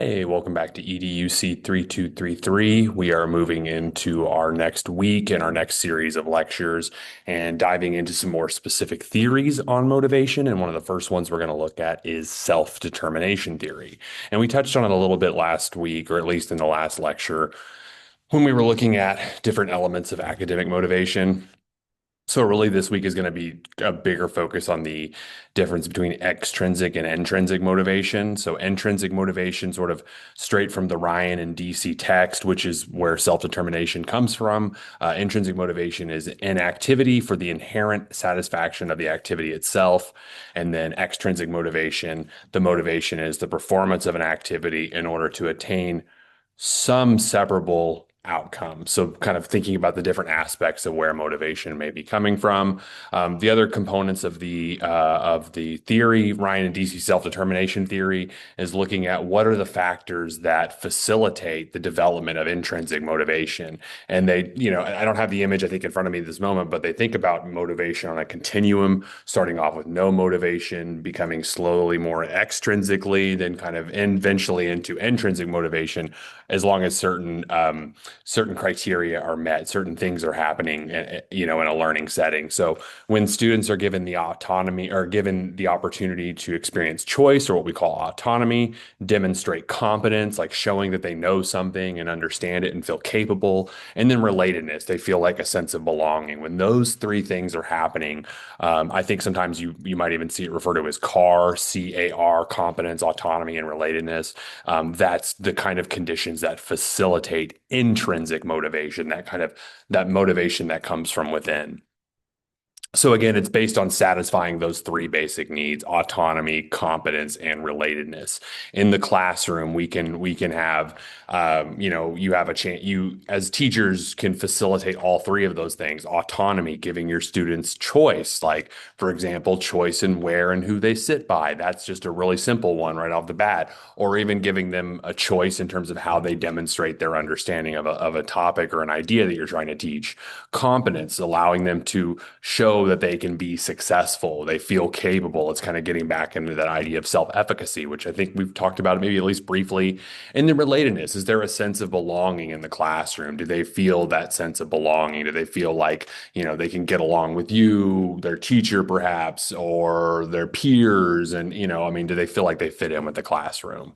Hey, welcome back to EDUC 3233. We are moving into our next week and our next series of lectures and diving into some more specific theories on motivation. And one of the first ones we're going to look at is self-determination theory. And we touched on it a little bit last week, or at least in the last lecture, when we were looking at different elements of academic motivation. So really this week is going to be a bigger focus on the difference between extrinsic and intrinsic motivation. So intrinsic motivation sort of straight from the Ryan and DC text, which is where self-determination comes from. Intrinsic motivation is an activity for the inherent satisfaction of the activity itself. And then extrinsic motivation, the motivation is the performance of an activity in order to attain some separable outcome. So kind of thinking about the different aspects of where motivation may be coming from. The other components of the theory, Ryan and DC self-determination theory, is looking at what are the factors that facilitate the development of intrinsic motivation. And they, I don't have the image I think in front of me at this moment, but they think about motivation on a continuum, starting off with no motivation, becoming slowly more extrinsically, then kind of eventually into intrinsic motivation, as long as certain criteria are met, certain things are happening, in a learning setting. So when students are given the autonomy or given the opportunity to experience choice, or what we call autonomy, demonstrate competence, like showing that they know something and understand it and feel capable, and then relatedness, they feel like a sense of belonging. When those three things are happening, I think sometimes you might even see it referred to as CAR, competence, autonomy, and relatedness. That's the kind of conditions that facilitate intrinsic motivation, that motivation that comes from within. So again, it's based on satisfying those three basic needs: autonomy, competence, and relatedness. In the classroom, we can have, you have a chance. You as teachers can facilitate all three of those things. Autonomy, giving your students choice, like for example, choice in where and who they sit by. That's just a really simple one right off the bat. Or even giving them a choice in terms of how they demonstrate their understanding of a topic or an idea that you're trying to teach. Competence, allowing them to show that they can be successful, they feel capable. It's kind of getting back into that idea of self-efficacy, which I think we've talked about maybe at least briefly. And then relatedness, is there a sense of belonging in the classroom? Do they feel that sense of belonging? Do they feel like, they can get along with you, their teacher perhaps, or their peers? And, do they feel like they fit in with the classroom?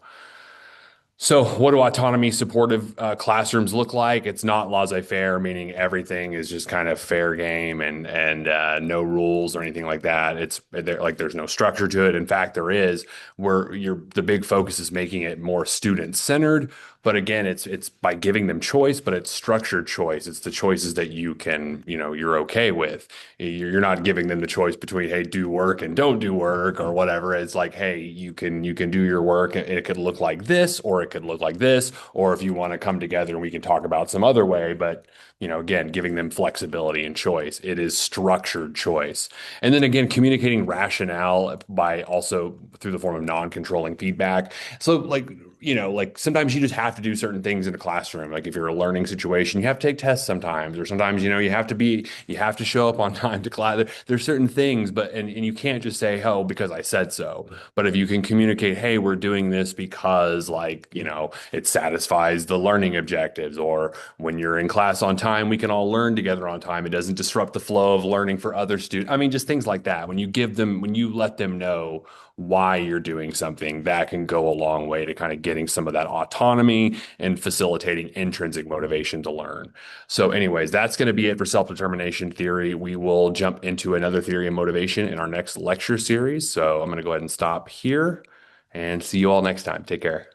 So, what do autonomy supportive classrooms look like? It's not laissez-faire, meaning everything is just kind of fair game and no rules or anything like that. It's there, like there's no structure to it. In fact, there is, where the big focus is making it more student centered. But again, it's by giving them choice, but it's structured choice. It's the choices that you can, you're okay with. You're not giving them the choice between, hey, do work and don't do work or whatever. It's like, hey, you can do your work and it could look like this, or it could look like this, or if you want to come together and we can talk about some other way. But again, giving them flexibility and choice. It is structured choice. And then again, communicating rationale by also through the form of non-controlling feedback. So like sometimes you just have to do certain things in a classroom. Like if you're a learning situation, you have to take tests sometimes, or sometimes, you have to show up on time to class. There's certain things, and you can't just say, oh, because I said so. But if you can communicate, hey, we're doing this because it satisfies the learning objectives, or when you're in class on time, we can all learn together on time. It doesn't disrupt the flow of learning for other students. Just things like that. When you let them know why you're doing something, that can go a long way to kind of getting some of that autonomy and facilitating intrinsic motivation to learn. So anyways, that's going to be it for self-determination theory. We will jump into another theory of motivation in our next lecture series. So I'm going to go ahead and stop here and see you all next time. Take care.